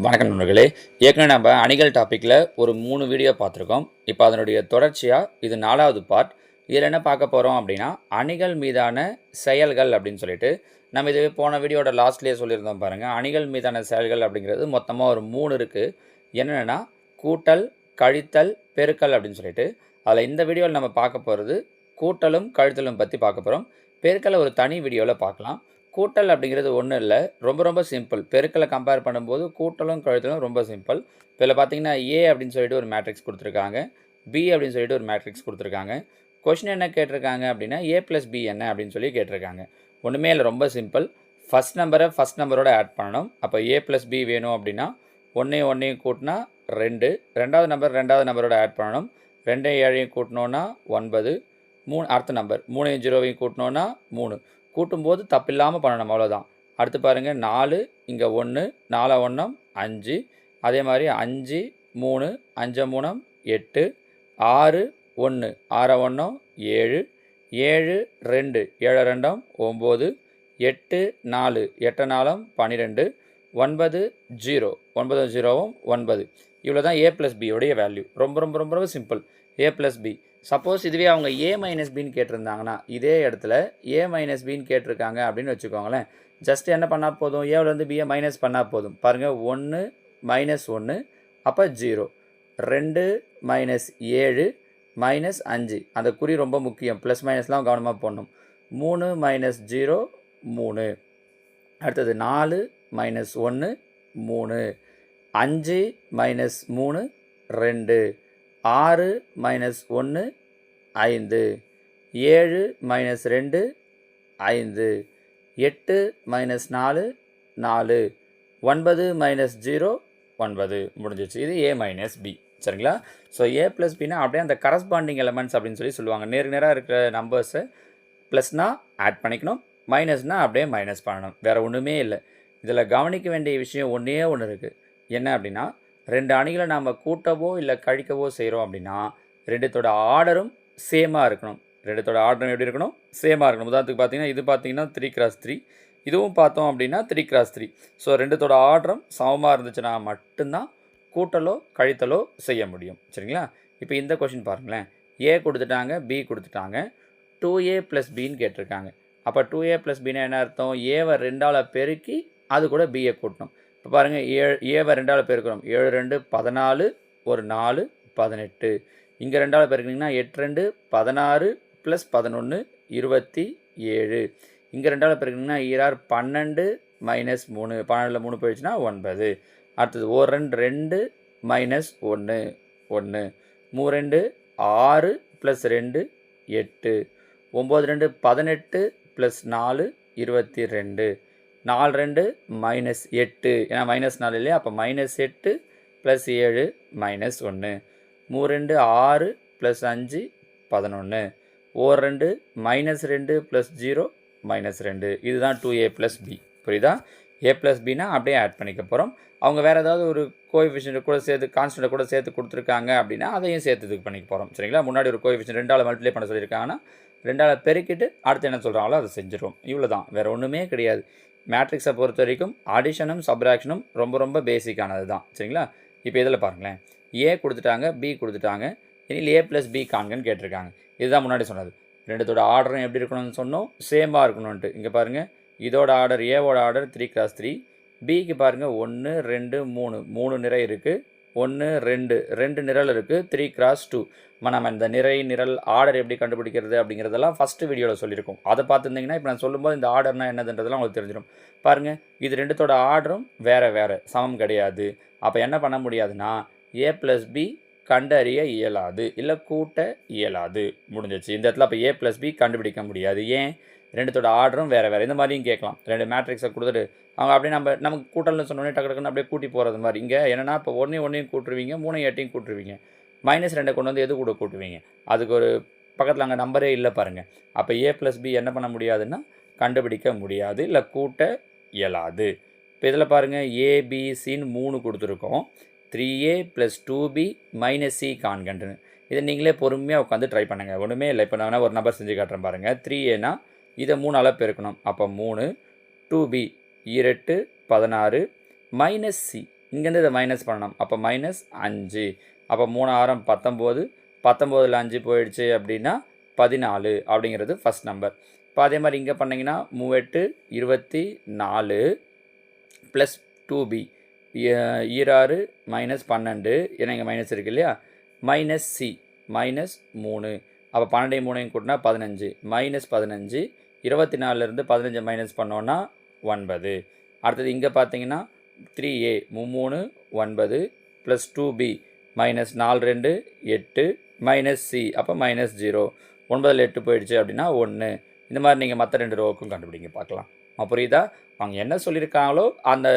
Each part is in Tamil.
வணக்கம் நண்பர்களே. ஏற்கனவே நம்ம அணிகள் டாப்பிக்கில் ஒரு 3 வீடியோ பார்த்துருக்கோம். இப்போ அதனுடைய தொடர்ச்சியாக இது 4வது பார்ட். இதில் என்ன பார்க்க போகிறோம் அப்படின்னா, அணிகள் மீதான செயல்கள் அப்படின்னு சொல்லிட்டு நம்ம இது போன வீடியோட லாஸ்ட்லேயே சொல்லியிருந்தோம் பாருங்கள். அணிகள் மீதான செயல்கள் அப்படிங்கிறது மொத்தமாக ஒரு 3 இருக்குது. என்னென்னா கூட்டல், கழித்தல், பெருக்கல் அப்படின்னு சொல்லிட்டு. அதில் இந்த வீடியோவில் நம்ம பார்க்க போகிறது கூட்டலும் கழித்தலும் பற்றி பார்க்க போகிறோம். பெருக்கலை ஒரு தனி வீடியோவில் பார்க்கலாம். கூட்டல் அப்படிங்கிறது ஒன்றும் இல்லை, ரொம்ப சிம்பிள். பெருக்கலை கம்பேர் பண்ணும்போது கூட்டலும் கழித்தலும் ரொம்ப சிம்பிள். இதில் பார்த்தீங்கன்னா ஏ அப்படின்னு சொல்லிட்டு ஒரு மேட்ரிக்ஸ் கொடுத்துருக்காங்க, பி அப்படின்னு சொல்லிட்டு ஒரு மேட்ரிக்ஸ் கொடுத்துருக்காங்க. கொஷின் என்ன கேட்டிருக்காங்க அப்படின்னா ஏ ப்ளஸ் பி என்ன அப்படின்னு சொல்லி கேட்டிருக்காங்க. ஒன்றுமே இல்லை, ரொம்ப சிம்பிள். ஃபஸ்ட் நம்பரை ஃபஸ்ட் நம்பரோட ஆட் பண்ணணும். அப்போ ஏ ப்ளஸ் பி வேணும் அப்படின்னா ஒன்றையும் கூட்டினா 2, ரெண்டாவது நம்பரோட ஆட் பண்ணணும். 2 7 கூட்டினோன்னா 9, 3 அடுத்த நம்பர் 3 0 கூட்டினோன்னா 3. கூட்டும்போது தப்பில்லாமல் பண்ணணும், அவ்வளோதான். அடுத்து பாருங்கள் 4, இங்கே 1, 4 1 5, அதே மாதிரி 5 3 5 3 8, 6 1 6 1 7, 7 2 7 2 9, 8 4 8 4 12, 9 0 9 0 9. இவ்வளோ தான் ஏ ப்ளஸ் பியோடைய வேல்யூ. ரொம்ப சிம்பிள். ஏ ப்ளஸ் பி. சப்போஸ் இதுவே அவங்க ஏ மைனஸ் பின்னு கேட்டிருந்தாங்கன்னா இதே இடத்துல ஏ மைனஸ் பின்னு கேட்டிருக்காங்க அப்படின்னு வச்சுக்கோங்களேன். ஜஸ்ட் என்ன பண்ணால் போதும், ஏவிலேருந்து பிஏ மைனஸ் பண்ணால் போதும். பாருங்கள் 1 -1 அப்போ 0, 2 -7 -5, அந்த குறி ரொம்ப முக்கியம், ப்ளஸ் மைனஸ்லாம் கவனமாக போடணும். 3 -0 3, அடுத்தது 4 -1 3, 5 -3 2, 6 -1 5, 7 -2 5, 8 -4 4, 9 -0 9. முடிஞ்சிச்சு. இது ஏ மைனஸ் பி. சரிங்களா? ஸோ ஏ ப்ளஸ் பின்னா அப்படியே அந்த கரஸ்பாண்டிங் எலமெண்ட்ஸ் அப்படின்னு சொல்லி சொல்லுவாங்க. நேராக இருக்கிற நம்பர்ஸை ப்ளஸ்னால் ஆட் பண்ணிக்கணும், மைனஸ்னால் அப்படியே மைனஸ் பண்ணணும். வேறு ஒன்றுமே இல்லை. இதில் கவனிக்க வேண்டிய விஷயம் ஒன்றே ஒன்று இருக்குது. என்ன அப்படின்னா, 2 அணிகளை நாம் கூட்டவோ இல்லை கழிக்கவோ செய்கிறோம் அப்படின்னா ரெண்டுத்தோட ஆர்டரும் சேமாக இருக்கணும். ரெண்டுத்தோட ஆர்டரும் எப்படி இருக்கணும்? சேமாக இருக்கணும். உதாரணத்துக்கு பார்த்தீங்கன்னா இது பார்த்தீங்கன்னா 3x3, இதுவும் பார்த்தோம் அப்படின்னா 3x3. ஸோ ரெண்டுத்தோட ஆர்டரும் சமமாக இருந்துச்சுன்னா மட்டும்தான் கூட்டலோ கழித்தலோ செய்ய முடியும். சரிங்களா? இப்போ இந்த கொஷின் பாருங்களேன். ஏ கொடுத்துட்டாங்க, பி கொடுத்துட்டாங்க, 2a + பின்னு கேட்டிருக்காங்க. அப்போ 2a + பின்னா என்ன அர்த்தம்? ஏவை 2ஆல் பெருக்கி அது கூட பியை கூட்டணும். இப்போ பாருங்கள், ஏவை 2ஆல் பெருக்கணும். 7 2 14, ஒரு 4 18. இங்கே 2ஆல் பெருக்கினீங்கன்னா 8 2 16 + 11 27. இங்கே 2ஆல் பெருக்கினீங்கன்னா 2 12 -3, 12ல் 3 போயிடுச்சுன்னா 9. அடுத்தது 1 2 2 -1 1, 3 2 6 + 2 8, 9 2 18 + 4 22, 4 2 -8, ஏன்னா -4 இல்லையா, அப்போ -8 + 7 -1, 3 2 6 + 5 11, 1 2 -2 + 0 -2. இதுதான் 2a + b. புரியுதா? a + bனா அப்படியே ஆட் பண்ணிக்க போகிறோம். அவங்க வேறு ஏதாவது ஒரு கோஎஃபிஷியன்ட் கூட சேர்த்து, கான்ஸ்டன்ட் கூட சேர்த்து கொடுத்துருக்காங்க அப்படின்னா அதையும் சேர்த்து இது பண்ணிக்க போகிறோம். சரிங்களா? முன்னாடி ஒரு கோஎஃபிஷியன்ட் 2ஆல் மல்டிப்ளை பண்ண சொல்லியிருக்காங்கன்னா 2ஆல் பெருக்கிட்டு அடுத்து என்ன சொல்கிறாங்களோ அதை செஞ்சிடும். இவ்வளோ தான், வேறு ஒன்றுமே கிடையாது. மேட்ரிக்ஸை பொறுத்த வரைக்கும் அடிஷனும் சப்ராக்ஷனும் ரொம்ப பேசிக்கானது தான். சரிங்களா? இப்போ இதில் பாருங்களேன், ஏ கொடுத்துட்டாங்க, பி கொடுத்துட்டாங்க, இனியில் ஏ + பி காண்கன்னு கேட்டிருக்காங்க. இதுதான் முன்னாடி சொன்னது. ரெண்டுத்தோட ஆர்டரும் எப்படி இருக்கணும்னு சொன்னோம்? சேமாக இருக்கணும்ன்ட்டு. இங்கே பாருங்கள், இதோட ஆர்டர், ஏவோட ஆர்டர் 3x3, பிக்கு பாருங்கள் 1 2 3 3 நிறை இருக்குது, 1 2 நிரல் இருக்குது, 3x2. நம்ம இந்த நிரல் ஆர்டர் எப்படி கண்டுபிடிக்கிறது அப்படிங்கிறதெல்லாம் ஃபஸ்ட்டு வீடியோவில் சொல்லியிருக்கோம். அதை பார்த்துருந்தீங்கன்னா இப்போ நான் சொல்லும்போது இந்த ஆர்டர்னால் என்னதுன்றதெல்லாம் உங்களுக்கு தெரிஞ்சிடும். பாருங்கள், இது ரெண்டுத்தோட ஆர்டரும் வேறு சமம் கிடையாது. அப்போ என்ன பண்ண முடியாதுன்னா ஏ + பி கண்டறிய இயலாது, இல்லை கூட்ட இயலாது. முடிஞ்சிச்சு. இந்த இடத்துல அப்போ ஏ + பி கண்டுபிடிக்க முடியாது. ஏன்? ரெண்டுத்தோட ஆர்டரும் வேறு. இந்த மாதிரியும் கேட்கலாம். 2 மேட்ரிக்ஸை கொடுத்துட்டு அவங்க அப்படியே நமக்கு கூட்டல்னு சொன்னோடனே டக்குன்னு அப்படியே கூட்டி போகிறது மாதிரி. இங்கே என்னென்னா இப்போ 1 கூட்டுருவீங்க, 3 8 கூட்டுருவீங்க, -2 கொண்டு வந்து எது கூட கூட்டுவீங்க? அதுக்கு ஒரு பக்கத்தில் அங்கே நம்பரே இல்லை பாருங்கள். அப்போ ஏ + பி என்ன பண்ண முடியாதுன்னா கண்டுபிடிக்க முடியாது, இல்லை கூட்ட இயலாது. இப்போ இதில் பாருங்கள், ஏபிசின்னு 3 கொடுத்துருக்கோம். 3a + 2b - c காண்கன்னு. இதை நீங்களே பொறுமையாக உட்காந்து ட்ரை பண்ணுங்கள். ஒன்றுமே இல்லை. இப்போ நான் ஒரு நம்பர் செஞ்சு காட்டுறேன் பாருங்கள். 3aனா இதை 3ஆல் பெருக்கணும். அப்போ 3, 2b 2 16 -c இங்கேருந்து இதை மைனஸ் பண்ணணும். அப்போ -5. அப்போ 3 ஆரம் 19, 19ல் 5 போயிடுச்சு அப்படின்னா 14 அப்படிங்கிறது ஃபஸ்ட் நம்பர். இப்போ அதே மாதிரி இங்கே பண்ணிங்கன்னா 3 8 24 ப்ளஸ் 2b, 6 -12, ஏன்னா இங்கே மைனஸ் இருக்குது இல்லையா, மைனஸ் சி -3. அப்போ 12 3 கூட்டினா 15, -15, 24லேருந்து 15 மைனஸ் பண்ணோன்னா 9. அடுத்தது இங்கே பார்த்தீங்கன்னா 3a 3 9 plus 2b -4 2 8 minus C அப்போ -0. 9ல் 8 போயிடுச்சு அப்படின்னா 1. இந்த மாதிரி நீங்கள் மற்ற 2 ரோவுக்கும் கண்டுபிடிங்க பார்க்கலாம். புரியுதா? அவங்க என்ன சொல்லியிருக்காங்களோ அந்த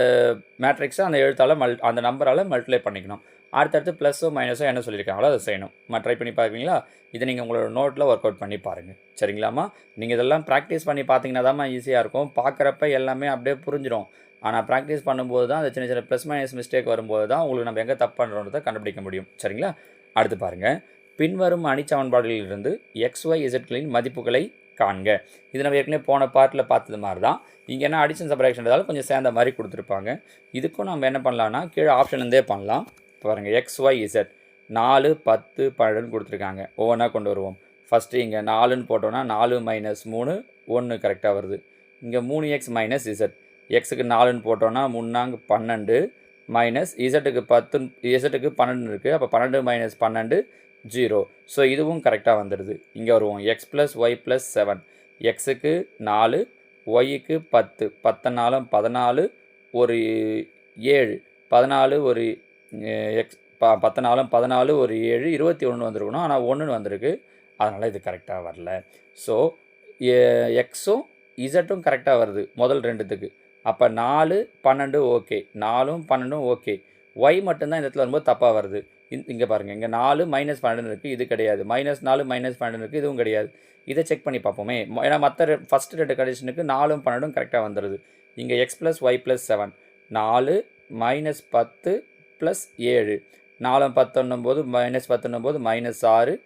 மேட்ரிக்ஸை அந்த எழுத்தால் அந்த நம்பரால் மல்டிப்ளை பண்ணிக்கணும். அடுத்தடுத்து ப்ளஸ்ஸோ மைனஸோ என்ன சொல்லியிருக்காங்களோ அதை செய்யணும். ட்ரை பண்ணி பார்க்குறீங்களா? இதை நீங்கள் உங்களோட நோட்டில் ஒர்க் அவுட் பண்ணி பாருங்கள். சரிங்களாம்மா? நீங்கள் இதெல்லாம் ப்ராக்டிஸ் பண்ணி பார்த்தீங்கன்னா தான் ஈஸியாக இருக்கும். பார்க்குறப்ப எல்லாமே அப்படியே புரிஞ்சிடும். ஆனால் ப்ராக்டிஸ் பண்ணும்போது தான் அந்த சின்ன சின்ன ப்ளஸ் மைனஸ் மிஸ்டேக் வரும்போது தான் உங்களுக்கு நம்ம எங்கே தப்பு பண்ணுறோன்றதை கண்டுபிடிக்க முடியும். சரிங்களா? அடுத்து பாருங்கள். பின்வரும் அணிச்சமன்பாடுகளிலிருந்து XYZகளின் மதிப்புகளை காண்க. இது நம்ம ஏற்கனவே போன பார்ட்டில் பார்த்தது மாதிரி தான். இங்கே என்ன அடிஷன் சப்ராக்ஷன்றதால கொஞ்சம் சேர்ந்த மாதிரி கொடுத்துருப்பாங்க. இதுக்கும் நம்ம என்ன பண்ணலான்னா கீழே ஆப்ஷன்லேருந்தே பண்ணலாம். பாருங்கள், XYZ 4 10 12 கொடுத்துருக்காங்க. ஒவ்வொன்றா கொண்டு வருவோம். ஃபஸ்ட்டு இங்கே 4ன்னு போட்டோன்னா 4 - 3 1 கரெக்டாக வருது. இங்கே 3x - Z, எக்ஸுக்கு 4ன்னு போட்டோன்னா 3 12 மைனஸ் இசட்டுக்கு 10, இசட்டுக்கு 12 இருக்குது. அப்போ 12 - 12 0. ஸோ இதுவும் கரெக்டாக வந்துடுது. இங்கே வருவோம். x + y + 7, எக்ஸுக்கு 4, ஒய்க்கு 10, 10 4 14, ஒரு 7, 14 ஒரு எக்ஸ் 10 4 14 ஒரு 7 21 வந்திருக்கணும். ஆனால் 1ன்னு வந்திருக்கு. அதனால் இது கரெக்டாக வரல. ஸோ எக்ஸும் இசட்டும் கரெக்டாக வருது முதல் ரெண்டுத்துக்கு. அப்போ 4 12 ஓகே, 4ம் 12ம் ஓகே. ஒய் மட்டும்தான் இந்த இடத்துல வரும்போது தப்பாக வருது. இங்கே பாருங்கள், இங்கே 4 -12 இருக்குது, இது கிடையாது. -4 -12 இருக்குது, இதுவும் கிடையாது. இதை செக் பண்ணி பார்ப்போமே. ஏன்னா மற்ற ஃபஸ்ட்டு 2 கண்டிஷனுக்கு 4ம் 12ம் கரெக்டாக வந்துடுது. இங்கே x + y + 7, 4 -10 + 7, 4 10 போது -10 போது -6,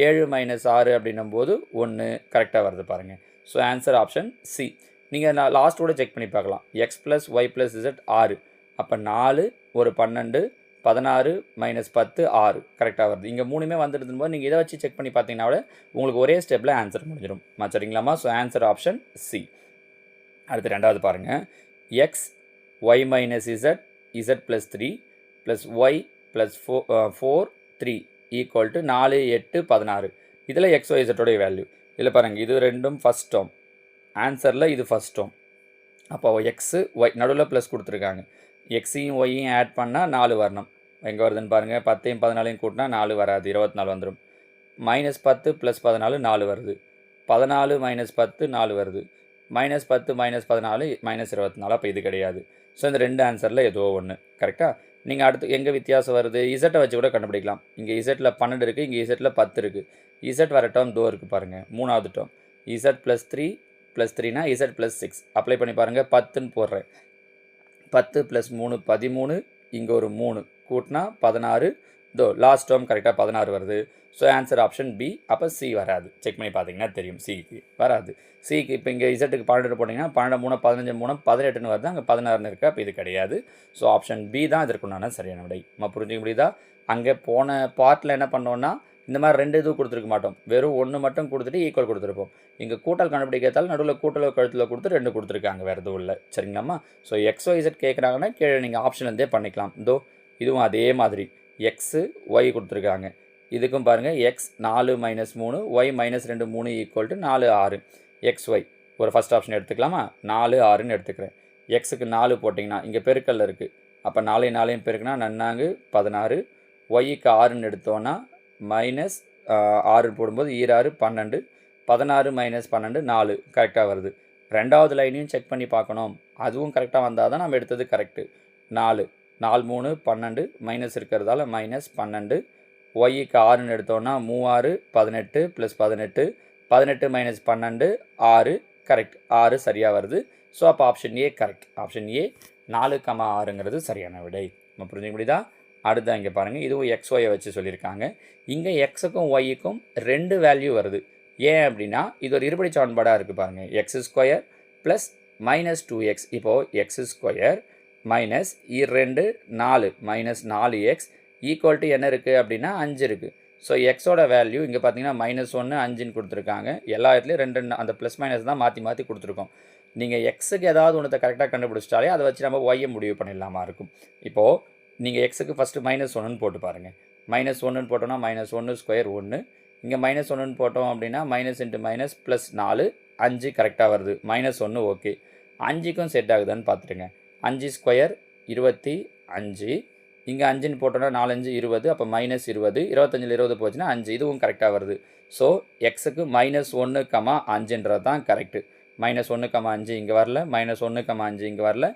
7 -6 அப்படின்னும் போது 1 கரெக்டாக வருது பாருங்கள். So answer option C. நீங்கள் நான் லாஸ்ட்டோட செக் பண்ணி பார்க்கலாம். x + y + z 6, அப்போ 4 ஒரு 12, 16 - 10 6 கரெக்டாக வருது. இங்கே 3மே வந்துடுதுன்னு போது நீங்கள் இதை வச்சு செக் பண்ணி பார்த்தீங்கன்னா கூட உங்களுக்கு ஒரே ஸ்டெப்பில் ஆன்சர் முடிஞ்சிடும். சரிங்களாம்மா? So answer option C. அடுத்து ரெண்டாவது பாருங்கள். x y - z z + 3 + y + 4 3 = 4 8 16. இதில் XY Z வேல்யூ இதில் பாருங்கள். இது ரெண்டும் ஃபஸ்ட் டேர்ம். ஆன்சரில் இது ஃபஸ்ட் டேர்ம். அப்போ எக்ஸு ஒய் நடுவில் ப்ளஸ் கொடுத்துருக்காங்க. எக்ஸையும் ஒய்யும் ஆட் பண்ணால் 4 வரணும். எங்கே வருதுன்னு பாருங்கள். 10யும் 14யும் கூட்டினா 4 வராது, 24 வந்துடும். -10 + 14 4 வருது. 14 - 10 4 வருது. -10 - 14 -24. அப்போ இது கிடையாது. ஸோ இந்த ரெண்டு ஆன்சரில் ஏதோ ஒன்று கரெக்டாக. நீங்கள் அடுத்து எங்கே வித்தியாசம் வருது இசட்டை வச்சு கூட கண்டுபிடிக்கலாம். இங்கே இசட்டில் 12 இருக்குது, இங்கே இசட்டில் 10 இருக்குது. இசட் வர டேர்ம் தோ இருக்குது பாருங்கள், மூணாவது டேர்ம். இசட் +3 + 3னா இசட் +6 அப்ளை பண்ணி பாருங்கள். 10ன்னு போடுறேன். 10 + 3 13, இங்கே ஒரு 3 கூட்டினா 16. தோ லாஸ்ட் டேர்ம் கரெக்டாக 16 வருது. So answer option B. அப்போ சி வராது. செக் பண்ணி பார்த்தீங்கன்னா தெரியும் சிக்கு வராது. சிக்கு இப்போ இங்கே இசட்டுக்கு 12 போட்டிங்கன்னா 12 3 15 3 18ன்னு வருது. அங்கே 16ன்னு இருக்குது. அப்போ இது கிடையாது. ஸோ ஆப்ஷன் பி தான் இதற்குண்டான சரியான விடை. நம்ம புரிஞ்சுக்க முடியுதா? அங்கே போன பார்ட்டில் என்ன பண்ணோன்னா இந்த மாதிரி 2 இது கொடுத்துருக்க மாட்டோம். வெறும் 1 மட்டும் கொடுத்துட்டு ஈக்குவல் கொடுத்துருப்போம். இங்கே கூட்டல் கண்டுபிடிக்கிறதால நடுவில் கூட்டலோ கழுத்தில் கொடுத்து 2 கொடுத்துருக்காங்க. வேறு எதுவும் இல்லை. சரிங்களாம்மா? ஸோ XYZ கேட்குறாங்கன்னா கீழே நீங்கள் ஆப்ஷன்லேருந்தே பண்ணிக்கலாம். இதோ இதுவும் அதே மாதிரி எக்ஸு ஒய் கொடுத்துருக்காங்க. இதுக்கும் பாருங்கள். X 4 - 3 Y -2 3 = 4 6. XY ஒரு ஃபஸ்ட் ஆப்ஷன் எடுத்துக்கலாமா? 4 6ன்னு எடுத்துக்கிறேன். எக்ஸுக்கு 4 போட்டிங்கன்னா இங்கே பெருக்கல்ல இருக்குது. அப்போ 4 4யும் பெருக்குனா நன்னாங்கு 16. ஒய்க்கு 6ன்னு எடுத்தோன்னா -6 போடும்போது 6 12, 16 - 12 4 கரெக்டாக வருது. ரெண்டாவது லைனையும் செக் பண்ணி பார்க்கணும். அதுவும் கரெக்டாக வந்தால் தான் நம்ம எடுத்தது கரெக்டு. 4 4 3 12 மைனஸ் இருக்கிறதால -12. ஒய்க்கு 6ன்னு எடுத்தோன்னா 3 18 + 18, 18 - 12 6 கரெக்ட். 6 சரியாக வருது. ஸோ அப்போ option A correct. Option A 4, 6ங்கிறது சரியான விடை. நம்ம புரிஞ்சுக்க முடியுதா? அடுத்த இங்கே பாருங்கள். இதுவும் XYயை வச்சு சொல்லியிருக்காங்க. இங்கே எக்ஸுக்கும் ஒய்க்கும் 2 வேல்யூ வருது. ஏன் அப்படின்னா இது ஒரு இருபடி சமன்பாடாக இருக்குது பாருங்கள். x² + -2x. இப்போது x² minus 2 4 minus 4x equal to என்ன இருக்குது அப்படின்னா 5 இருக்குது. ஸோ எக்ஸோட வேல்யூ இங்கே பார்த்தீங்கன்னா -1 5ன்னு கொடுத்துருக்காங்க. எல்லா இடத்துலையும் 2 அந்த ப்ளஸ் மைனஸ் தான் மாற்றி மாற்றி கொடுத்துருக்கோம். நீங்கள் எக்ஸுக்கு ஏதாவது ஒன்றத்தை கரெக்டாக கண்டுபிடிச்சிட்டாலே அதை வச்சு நம்ம ஒய்யை முடிவு பண்ணிடலாமா இருக்கும். இப்போது நீங்கள் எக்ஸுக்கு ஃபஸ்ட்டு -1ன்னு போட்டு பாருங்கள். -1ன்னு போட்டோம்னா -1 ஸ்கொயர் 1. இங்கே -1ன்னு போட்டோம் அப்படின்னா மைனஸ் இன்ட்டு மைனஸ் ப்ளஸ் 4 5 கரெக்டாக வருது. -1 ஓகே. 5க்கும் செட் ஆகுதான்னு பார்த்துட்டுங்க. 5 ஸ்கொயர் 25. இங்கே 5ன்னு போட்டோன்னா 4 5 20. அப்போ -20 25ல் 20 போச்சுன்னா 5. இதுவும் கரெக்டாக வருது. ஸோ எக்ஸுக்கு -1, 5ன்றது தான் கரெக்டு. -1, 5 இங்கே வரல, -1, 5 இங்கே வரல,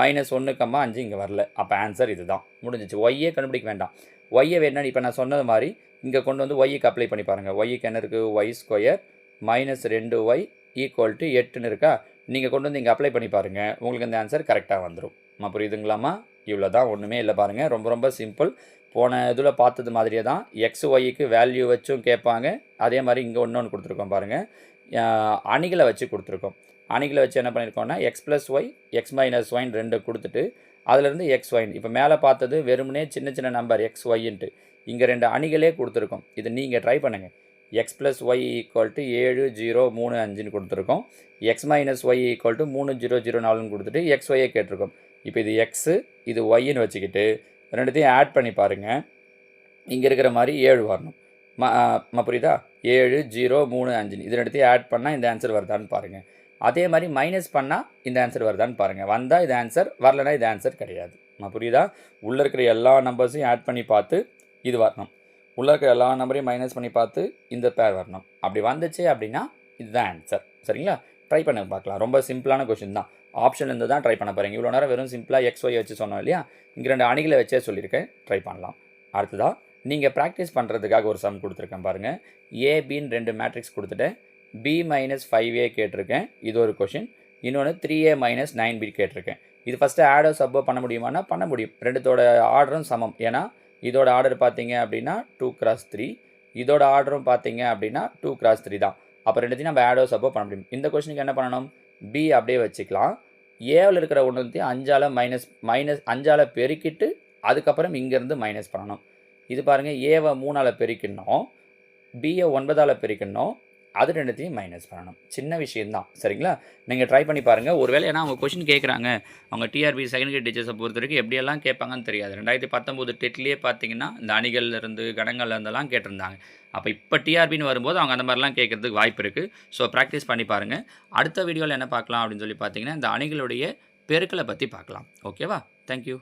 -1, 5 இங்கே வரல. அப்போ ஆன்சர் இது தான், முடிஞ்சிச்சு. ஒய்யே கண்டுபிடிக்க வேண்டாம். ஒய்யை வேணா இப்போ நான் சொன்னது மாதிரி இங்கே கொண்டு வந்து ஒய்க்கு அப்ளை பண்ணி பாருங்கள். ஒய்க்கு என்ன இருக்குது, y square -2y equal to 8ன்னு இருக்கா. நீங்கள் கொண்டு வந்து இங்கே அப்ளை பண்ணி பாருங்கள், உங்களுக்கு இந்த ஆன்சர் கரெக்டாக வந்துடும். புரியுதுங்களாம்மா? இவ்வளோ தான், ஒன்றுமே இல்லை பாருங்கள். ரொம்ப ரொம்ப சிம்பிள். போன இதில் பார்த்தது மாதிரியே தான் எக்ஸ் ஒய்க்கு வேல்யூ வச்சும் கேட்பாங்க. அதே மாதிரி இங்கே ஒன்று கொடுத்துருக்கோம் பாருங்கள், அணிகளை வச்சு கொடுத்துருக்கோம். அணிகளை வச்சு என்ன பண்ணியிருக்கோம்னா x plus y x minus ஒய்ன்னு 2 கொடுத்துட்டு அதிலேருந்து எக்ஸ் ஒய்ன்னு இப்போ மேலே பார்த்தது வெறுமனே சின்ன சின்ன நம்பர் எக்ஸ் ஒய்ன்ட்டு இங்கே 2 அணிகளே கொடுத்துருக்கோம். இது நீங்கள் ட்ரை பண்ணுங்கள். X plus Y equal to 7 0 3 5ன்னு கொடுத்துருக்கோம். X minus Y equal to 3 0 0 4ன்னு கொடுத்துட்டு எக்ஸ் ஒய்யை கேட்டிருக்கோம். இப்போ இது எக்ஸு இது ஒய்ன்னு வச்சுக்கிட்டு ரெண்டுத்தையும் ஆட் பண்ணி பாருங்கள். இங்கே இருக்கிற மாதிரி 7 வரணும். புரியுதா? 7 0 3 5 இது ரெண்டுத்தையும் ஆட் பண்ணால் இந்த ஆன்சர் வருதான்னு பாருங்கள். அதே மாதிரி மைனஸ் பண்ணால் இந்த ஆன்சர் வருதான்னு பாருங்கள். வந்தால் இது ஆன்சர், வரலனா இது ஆன்சர் கிடையாது. புரியுதா? உள்ளே இருக்கிற எல்லா நம்பர்ஸையும் ஆட் பண்ணி பார்த்து இது வரணும். உள்ளே இருக்கிற எல்லா நம்பரையும் மைனஸ் பண்ணி பார்த்து இந்த பேர் வரணும். அப்படி வந்துச்சு அப்படின்னா இதுதான் ஆன்சர். சரிங்களா? ட்ரை பண்ண பார்க்கலாம். ரொம்ப சிம்பிளான கொஷின் தான். ஆப்ஷன் இருந்து தான் ட்ரை பண்ண போகிறீங்க. இவ்வளோ நேரம் வெறும் சிம்பிளாக எக்ஸ் ஒய் வச்சு சொன்னோம் இல்லையா? இங்கே 2 அணிகளை வச்சே சொல்லியிருக்கேன், ட்ரை பண்ணலாம். அடுத்ததாக நீங்கள் ப்ராக்டிஸ் பண்ணுறதுக்காக ஒரு சம் கொடுத்துருக்கேன் பாருங்கள். ஏபின்னு 2 மேட்ரிக்ஸ் கொடுத்துட்டேன். b - 5a கேட்டிருக்கேன், இது ஒரு கொஷின். இன்னொன்று 3a - 9b கேட்டிருக்கேன். இது ஃபஸ்ட்டு ஆடோ சப்போ பண்ண முடியுமானா பண்ண முடியும். ரெண்டுத்தோட ஆர்டரும் சமம். ஏன்னா இதோட ஆர்டர் பார்த்தீங்க அப்படின்னா 2x3, இதோட ஆர்டரும் பார்த்தீங்க அப்படின்னா 2x3 தான். அப்போ ரெண்டுத்தையும் நம்ம ஆடோ சப்போ பண்ண முடியும். இந்த கொஷனுக்கு என்ன பண்ணணும், b அப்படியே வச்சுக்கலாம். ஏவில் இருக்கிற ஒன்றுத்தையும் 5ஆல் பெருக்கிட்டு அதுக்கப்புறம் இங்கேருந்து மைனஸ் பண்ணணும். இது பாருங்கள், ஏவை 3ஆல் பெருக்கணும், பியை 9ஆல் பெருக்கணும், அது ரெண்டுத்தையும் மைனஸ் பண்ணணும். சின்ன விஷயந்தான். சரிங்களா? நீங்கள் ட்ரை பண்ணி பாருங்கள். ஒருவேளை ஏன்னா அவங்க கொஷின் கேட்குறாங்க, அவங்க டிஆர்பி செகண்ட் கிரேட் டீச்சர்ஸை பொறுத்த வரைக்கும் எப்படியெல்லாம் கேட்பாங்கன்னு தெரியாது. 2019 டெட்லேயே பார்த்தீங்கன்னா இந்த அணிகள்லேருந்து கணங்கள்லேருந்தெல்லாம் கேட்டிருந்தாங்க. அப்போ இப்போ டிஆர்பின்னு வரும்போது அவங்க அந்த மாதிரிலாம் கேட்குறதுக்கு வாய்ப்பு இருக்குது. ஸோ ப்ராக்டிஸ் பண்ணி பாருங்கள். அடுத்த வீடியோவில் என்ன பார்க்கலாம் அப்படின்னு சொல்லி பார்த்தீங்கன்னா இந்த அணிகளுடைய பெருக்களை பற்றி பார்க்கலாம். ஓகேவா? தேங்க்யூ.